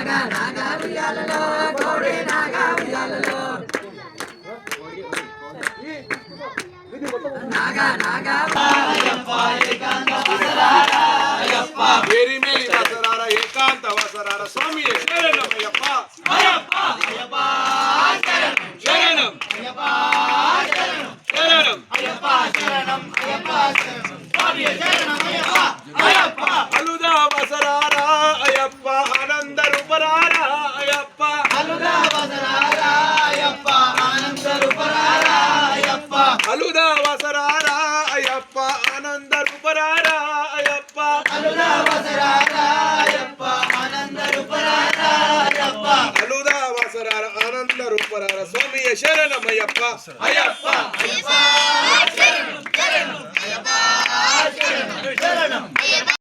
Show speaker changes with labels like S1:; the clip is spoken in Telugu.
S1: నాగా నాగా ఉయ్యాలలో కోడి నాగా ఉయ్యాలలో నాగా నాగా అయ్యప్ప ఏకాంత వసరార అయ్యప్ప
S2: మేరీ మేరీ వసరార ఏకాంత వసరార స్వామి శరణం అయ్యప్ప
S1: అయ్యప్ప అయ్యప్ప
S2: శరణం
S1: అయ్యప్ప
S2: శరణం
S1: అయ్యప్ప శరణం అయ్యప్ప శరణం స్వామి శరణం అయ్యప్ప అయ్యప్ప
S2: అలుదా వసరార అయ్యప్ప ఆనంద రూపరార అయ్యప్ప
S1: అలుదా వసరార అయ్యప్ప ఆనంద రూపరార అయ్యప్ప
S2: అలుదా వసరార అయ్యప్ప ఆనంద రూపరార అయ్యప్ప
S1: అలుదా వసరార అయ్యప్ప ఆనంద రూపరార అయ్యప్ప
S2: అలుదా వసరార ఆనంద రూపరార స్వామి శరణం అయ్యప్ప
S1: అయ్యప్ప అయ్యప్ప శరణం శరణం అయ్యప్ప శరణం శరణం